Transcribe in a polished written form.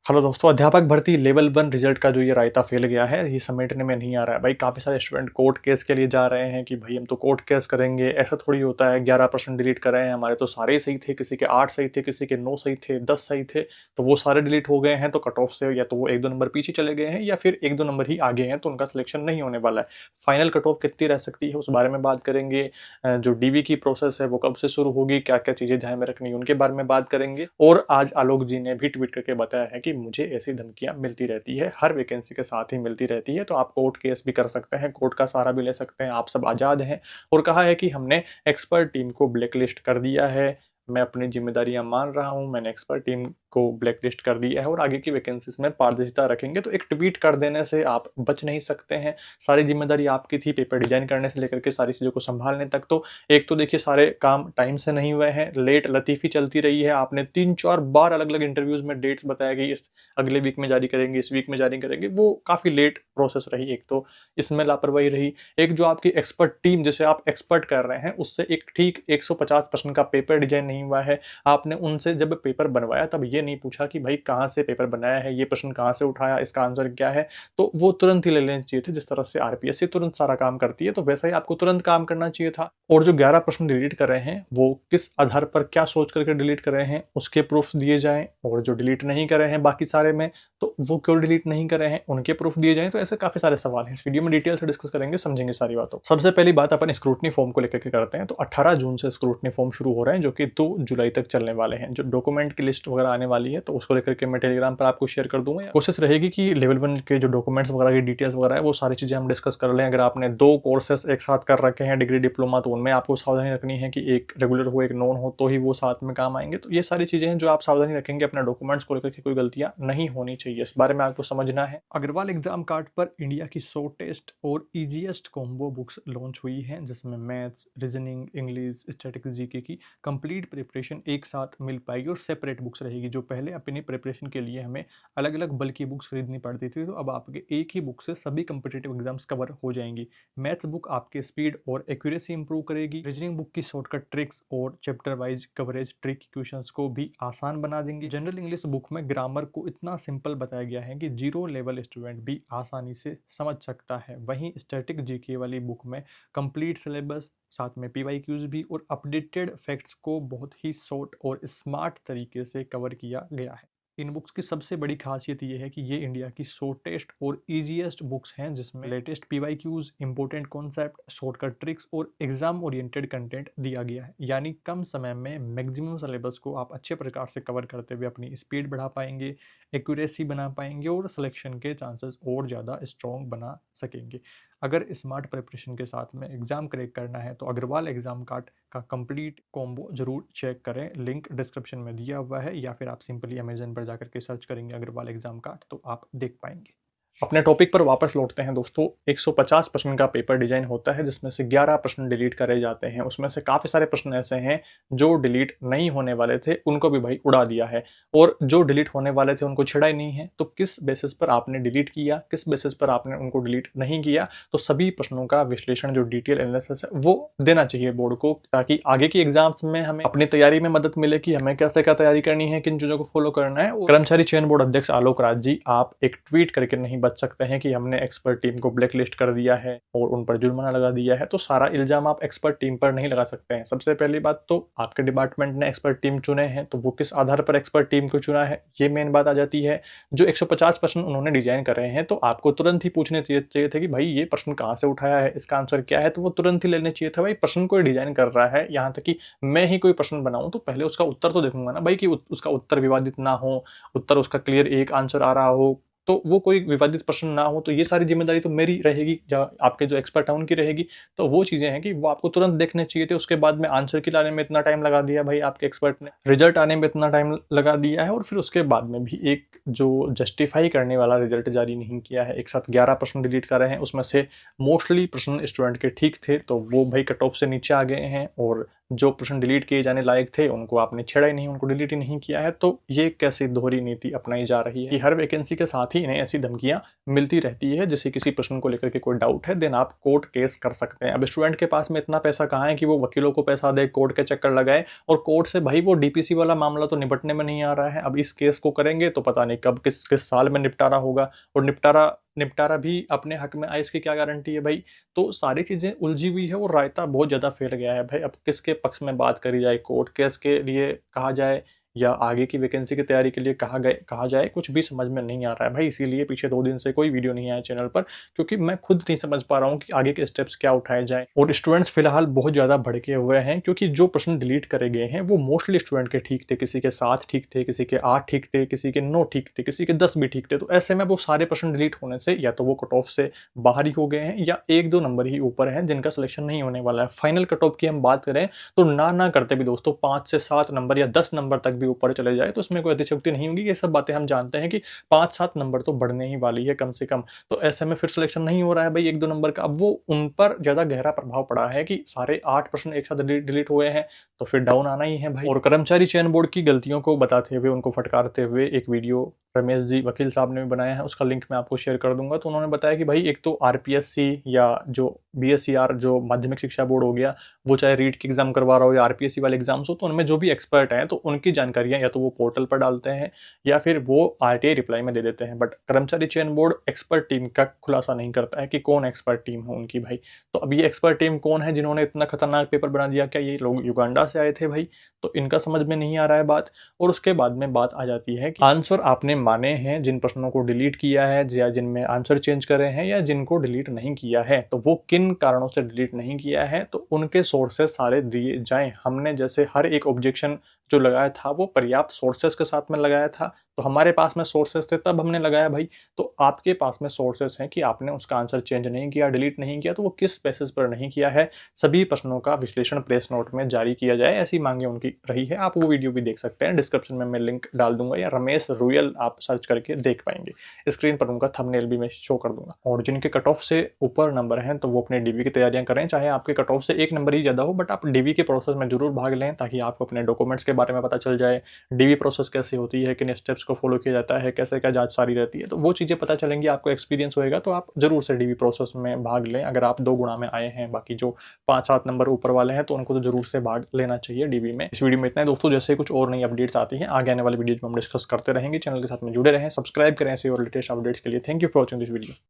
Hello दोस्तों, अध्यापक भर्ती लेवल 1 रिजल्ट का जो ये रायता फैल गया है, ये समेटने में नहीं आ रहा है। भाई काफ़ी सारे स्टूडेंट कोर्ट केस के लिए जा रहे हैं कि भाई हम तो कोर्ट केस करेंगे, ऐसा थोड़ी होता है। 11% डिलीट कर रहे हैं, हमारे तो सारे ही सही थे, किसी के 8 सही थे, किसी के 9 सही थे, 10 सही थे, तो वो सारे डिलीट हो गए हैं। तो कट ऑफ से या तो वो 1-2 नंबर पीछे चले गए हैं या फिर 1-2 नंबर ही आगे हैं, तो उनका सिलेक्शन नहीं होने वाला है। फाइनल कट ऑफ कितनी रह सकती है, उस बारे में बात करेंगे। जो डीवी की प्रोसेस है, वो कब से शुरू होगी, क्या-क्या चीज़ें ध्यान में रखनी है, उनके बारे में बात करेंगे। और आज आलोक जी ने भी ट्वीट करके बताया है कि मुझे ऐसी धमकियाँ मिलती रहती है, हर वैकेंसी के साथ ही मिलती रहती है, तो आप कोर्ट केस भी कर सकते हैं, कोर्ट का सहारा भी ले सकते हैं, आप सब आज़ाद हैं। और कहा है कि हमने एक्सपर्ट टीम को ब्लैकलिस्ट कर दिया है, मैं अपनी ज़िम्मेदारियाँ मान रहा हूँ, मैंने एक्सपर्ट टीम को ब्लैकलिस्ट कर दिया है और आगे की वैकेंसीज़ में पारदर्शिता रखेंगे। तो एक ट्वीट कर देने से आप बच नहीं सकते हैं, सारी ज़िम्मेदारी आपकी थी, पेपर डिज़ाइन करने से लेकर के सारी चीज़ों को सँभालने तक। तो एक तो देखिए सारे काम टाइम से नहीं हुए हैं, लेट लतीफ़ी चलती रही है, आपने 3-4 बार अलग-अलग इंटरव्यूज़ में डेट्स बताया कि इस अगले वीक में जारी करेंगे, इस वीक में जारी करेंगे, वो काफ़ी लेट प्रोसेस रही। एक तो इसमें लापरवाही रही। एक जो आपकी एक्सपर्ट टीम जिसे आप एक्सपर्ट कर रहे हैं, उससे एक ठीक 150% का पेपर डिज़ाइन नहीं हुआ है। आपने उनसे जब पेपर बनवाया तब ये नहीं पूछा कि भाई कहाँ से पेपर बनाया है, ये प्रश्न कहाँ से उठाया, इसका आंसर क्या है? तो वो तुरंत ही ले लेने चाहिए थे, जिस तरह से आरपीएससी तुरंत सारा काम करती है, तो वैसा ही आपको तुरंत काम करना चाहिए था। और जो 11 प्रश्न डिलीट कर रहे हैं, वो किस आधार पर क्या सोच करके डिलीट कर रहे हैं, उसके प्रूफ्स दिए जाएँ। और जो डिलीट नहीं कर रहे हैं बाकी सारे में, तो वो क्यों डिलीट नहीं कर रहे हैं, उनके प्रूफ दिए जाएँ। तो ऐसे काफ़ी सारे सवाल हैं। इस वीडियो में डिटेल से डिस्कस करेंगे, समझेंगे सारी बातों। सबसे पहली बात अपन स्क्रूटनी फॉर्म को लेकर के करते हैं। तो 18 जून से स्क्रूटनी फॉर्म शुरू हो रहे हैं, जो कि 2 जुलाई तक चलने वाले हैं। जो डॉक्यूमेंट की लिस्ट वगैरह आने वाली है, तो उसको लेकर के मैं टेलीग्राम पर आपको शेयर कर दूँगा। कोशिश रहेगी कि लेवल 1 के जो डॉक्यूमेंट्स वगैरह की डिटेल्स वगैरह है, वो सारी चीज़ें हम डिस्कस कर लें। अगर आपने 2 कोर्सेस एक साथ कर रखे हैं, डिग्री, डिप्लोमा, तो उनमें आपको सावधानी रखनी है कि एक रेगुलर हो, एक नॉन हो, तो ही वो साथ में काम आएँगे। तो ये सारी चीज़ें हैं जो आप सावधानी रखेंगे, अपने डॉक्यूमेंट्स को लेकर के कोई गलतियाँ नहीं होनी चाहिए। इस बारे में आपको समझना है। अग्रवाल एग्जाम कार्ड पर इंडिया की शॉर्टेस्ट और ईजीएस्ट कॉम्बो बुक्स लॉन्च हुई हैं, जिसमें maths, reasoning, English, static GK की कंप्लीट प्रिपरेशन एक साथ मिल पाएगी और सेपरेट बुक्स रहेगी। जो पहले अपनी प्रिपरेशन के लिए हमें अलग अलग बल्कि बुक्स खरीदनी पड़ती थी, तो अब आपके एक ही बुक से सभी कंपिटेटिव एग्जाम्स कवर हो जाएंगी। मैथ्स बुक आपके स्पीड और एक्यूरेसी इंप्रूव करेगी। रीजनिंग बुक की शॉर्टकट ट्रिक्स और chapter wise coverage trick questions को भी आसान बना देंगी। जनरल इंग्लिश बुक में ग्रामर को इतना सिंपल बताया गया है कि जीरो लेवल स्टूडेंट भी आसानी से समझ सकता है। वहीं स्टैटिक जीके वाली बुक में कंप्लीट सिलेबस, साथ में पीवाईक्यूज भी और अपडेटेड फैक्ट्स को बहुत ही शॉर्ट और स्मार्ट तरीके से कवर किया गया है। इन बुक्स की सबसे बड़ी खासियत ये है कि ये इंडिया की शॉर्टेस्ट और इजीएस्ट बुक्स हैं, जिसमें latest PYQs, important concept, shortcut tricks और एग्जाम ओरिएंटेड कंटेंट दिया गया है। यानी कम समय में मैक्सिमम सिलेबस को आप अच्छे प्रकार से कवर करते हुए अपनी स्पीड बढ़ा पाएंगे, एक्यूरेसी बना पाएंगे और सिलेक्शन के चांसेस और ज़्यादा स्ट्रॉन्ग बना सकेंगे। अगर स्मार्ट प्रिपरेशन के साथ में एग्जाम क्रैक करना है, तो अग्रवाल एग्जाम कार्ड का कंप्लीट कॉम्बो जरूर चेक करें। लिंक डिस्क्रिप्शन में दिया हुआ है, या फिर आप सिंपली अमेजन पर जाकर के सर्च करेंगे अग्रवाल एग्जाम कार्ड, तो आप देख पाएंगे। अपने टॉपिक पर वापस लौटते हैं दोस्तों। 150 प्रश्न का पेपर डिजाइन होता है, जिसमें से 11 प्रश्न डिलीट करे जाते हैं। उसमें से काफ़ी सारे प्रश्न ऐसे हैं जो डिलीट नहीं होने वाले थे, उनको भी भाई उड़ा दिया है। और जो डिलीट होने वाले थे उनको छिड़ा ही नहीं है। तो किस बेसिस पर आपने डिलीट किया, किस बेसिस पर आपने उनको डिलीट नहीं किया, तो सभी प्रश्नों का विश्लेषण, जो डिटेल एनालिसिस है, वो देना चाहिए बोर्ड को, ताकि आगे की एग्जाम्स में हमें अपनी तैयारी में मदद मिले कि हमें कैसे क्या तैयारी करनी है, किन चीज़ों को फॉलो करना है। कर्मचारी चयन बोर्ड अध्यक्ष आलोक राज जी, आप एक ट्वीट करके नहीं बच सकते हैं कि हमने एक्सपर्ट टीम को ब्लैकलिस्ट कर दिया है और उन पर जुर्माना लगा दिया है। तो सारा इल्जाम आप एक्सपर्ट टीम पर नहीं लगा सकते हैं। सबसे पहली बात तो आपके डिपार्टमेंट ने एक्सपर्ट टीम चुने हैं, तो वो किस आधार पर एक्सपर्ट टीम को चुना है, ये मेन बात आ जाती है। जो 150 प्रश्न उन्होंने डिजाइन कर रहे हैं, तो आपको तुरंत ही पूछने चाहिए थे कि भाई ये प्रश्न कहाँ से उठाया है, इसका आंसर क्या है, तो वो तुरंत ही लेने चाहिए था। भाई प्रश्न कोई डिजाइन कर रहा है, यहाँ तक कि मैं ही कोई प्रश्न बनाऊं, तो पहले उसका उत्तर तो देखूंगा ना भाई, कि उसका उत्तर विवादित ना हो, उत्तर उसका क्लियर एक आंसर आ रहा हो, तो वो कोई विवादित प्रश्न ना हो। तो ये सारी जिम्मेदारी तो मेरी रहेगी, आपके जो एक्सपर्ट है उनकी रहेगी। तो वो चीजें हैं कि वो आपको तुरंत देखने चाहिए थे। उसके बाद में आंसर की लाने में इतना टाइम लगा दिया भाई आपके एक्सपर्ट ने, रिजल्ट आने में इतना टाइम लगा दिया है, और फिर उसके बाद में भी एक जो जस्टिफाई करने वाला रिजल्ट जारी नहीं किया है। एक साथ 11 प्रश्न डिलीट कर रहे हैं, उसमें से मोस्टली प्रश्न स्टूडेंट के ठीक थे, तो वो भाई कट ऑफ से नीचे आ गए हैं, और जो प्रश्न डिलीट किए जाने लायक थे उनको आपने छेड़ा ही नहीं, उनको डिलीट ही नहीं किया है। तो ये कैसी दोहरी नीति अपनाई जा रही है कि हर वैकेंसी के साथ ही इन्हें ऐसी धमकियां मिलती रहती है, जैसे किसी प्रश्न को लेकर के कोई डाउट है देन आप कोर्ट केस कर सकते हैं। अब स्टूडेंट के पास में इतना पैसा कहाँ है कि वो वकीलों को पैसा दे, कोर्ट के चक्कर लगाए, और कोर्ट से भाई वो डीपीसी वाला मामला तो निपटने में नहीं आ रहा है। अब इस केस को करेंगे तो पता नहीं कब किस किस साल में निपटारा होगा, और निपटारा निपटारा भी अपने हक में आए इसकी क्या गारंटी है भाई। तो सारी चीजें उलझी हुई है और रायता बहुत ज्यादा फैल गया है भाई। अब किसके पक्ष में बात करी जाए, कोर्ट केस के लिए कहा जाए या आगे की वैकेंसी की तैयारी के लिए कहा जाए, कुछ भी समझ में नहीं आ रहा है भाई। इसीलिए पीछे 2 दिन से कोई वीडियो नहीं आया चैनल पर, क्योंकि मैं खुद नहीं समझ पा रहा हूँ कि आगे के स्टेप्स क्या उठाए जाए। और स्टूडेंट्स फिलहाल बहुत ज्यादा भड़के हुए हैं, क्योंकि जो प्रश्न डिलीट करे गए हैं वो मोस्टली स्टूडेंट के ठीक थे, किसी के 7 ठीक थे, किसी के 8 ठीक थे, किसी के 9 ठीक थे, किसी के 10 भी ठीक थे। तो ऐसे में वो सारे प्रश्न डिलीट होने से या तो वो कट ऑफ से बाहर ही हो गए हैं, या 1-2 नंबर ही ऊपर हैं जिनका सिलेक्शन नहीं होने वाला है। फाइनल कट ऑफ की हम बात करें तो ना करते भी दोस्तों 5 से 7 नंबर या 10 नंबर तक भी ऊपर चले जाए तो इसमें कोई अतिशयोक्ति नहीं होगी। ये सब बातें हम जानते हैं कि 5-7 नंबर तो बढ़ने ही वाली है कम से कम। तो ऐसे में फिर सिलेक्शन नहीं हो रहा है भाई 1-2 नंबर का। अब वो उन पर ज्यादा गहरा प्रभाव पड़ा है कि सारे 8 प्रश्न एक साथ डिलीट हुए हैं, तो फिर डाउन आना ही है भाई। और कर्मचारी चयन बोर्ड की गलतियों को बताते हुए, उनको फटकारते हुए एक वीडियो रमेश जी वकील साहब ने भी बनाया है, उसका लिंक मैं आपको शेयर कर दूंगा। तो उन्होंने बताया कि भाई एक तो आरपीएससी या जो बीएससीआर जो माध्यमिक शिक्षा बोर्ड हो गया, वो चाहे रीट की एग्जाम करवा रहा हो या आरपीएससी वाले एग्जाम्स हो, तो उनमें जो भी एक्सपर्ट हैं तो उनकी जानकारियां या तो वो पोर्टल पर डालते हैं या फिर वो आरटीआई रिप्लाई में दे देते हैं। बट कर्मचारी चयन बोर्ड एक्सपर्ट टीम का खुलासा नहीं करता है कि कौन एक्सपर्ट टीम है उनकी भाई। तो अब ये एक्सपर्ट टीम कौन है जिन्होंने इतना खतरनाक पेपर बना दिया? क्या ये लोग युगांडा से आए थे भाई? तो इनका समझ में नहीं आ रहा है बात। और उसके बाद में बात आ जाती है कि आंसर आपने माने हैं, जिन प्रश्नों को डिलीट किया है या जिनमें आंसर चेंज करे हैं या जिनको डिलीट नहीं किया है, तो वो किन कारणों से डिलीट नहीं किया है, तो उनके सोर्सेस सारे दिए जाएं। हमने जैसे हर एक ऑब्जेक्शन जो लगाया था वो पर्याप्त सोर्सेस के साथ में लगाया था, तो हमारे पास में सोर्सेस थे तब हमने लगाया भाई। तो आपके पास में सोर्सेस हैं कि आपने उसका आंसर चेंज नहीं किया, डिलीट नहीं किया, तो वो किस बेसिस पर नहीं किया है, सभी प्रश्नों का विश्लेषण प्रेस नोट में जारी किया जाए, ऐसी मांगे उनकी रही है। आप वो वीडियो भी देख सकते हैं, डिस्क्रिप्शन में मैं लिंक डाल दूंगा, या रमेश रुयल आप सर्च करके देख पाएंगे। स्क्रीन पर उनका थंबनेल भी मैं शो कर दूंगा। और जिनके कट ऑफ से ऊपर नंबर हैं तो वो अपने डीवी की तैयारियां करें, चाहे आपके कट ऑफ से 1 नंबर ही ज्यादा हो, बट आप डीवी के प्रोसेस में जरूर भाग लें, ताकि आपको अपने डॉक्यूमेंट्स के बारे में पता चल जाए, डीवी प्रोसेस कैसे होती है, किन स्टेप्स को फॉलो किया जाता है, कैसे क्या जांच सारी रहती है, तो वो चीज़ें पता चलेंगी, आपको एक्सपीरियंस होएगा। तो आप जरूर से डीवी प्रोसेस में भाग लें अगर आप 2 गुणा में आए हैं। बाकी जो 5-7 नंबर ऊपर वाले हैं तो उनको तो जरूर से भाग लेना चाहिए डीवी में। इस वीडियो में इतना है दोस्तों, जैसे कुछ और नई अपडेट्स आती हैं आगे आने वाली वीडियो में हम डिस्कस करते रहेंगे। चैनल के साथ में जुड़े रहें, सब्सक्राइब करें ऐसे और लेटेस्ट अपडेट्स के लिए। Thank you for watching this video.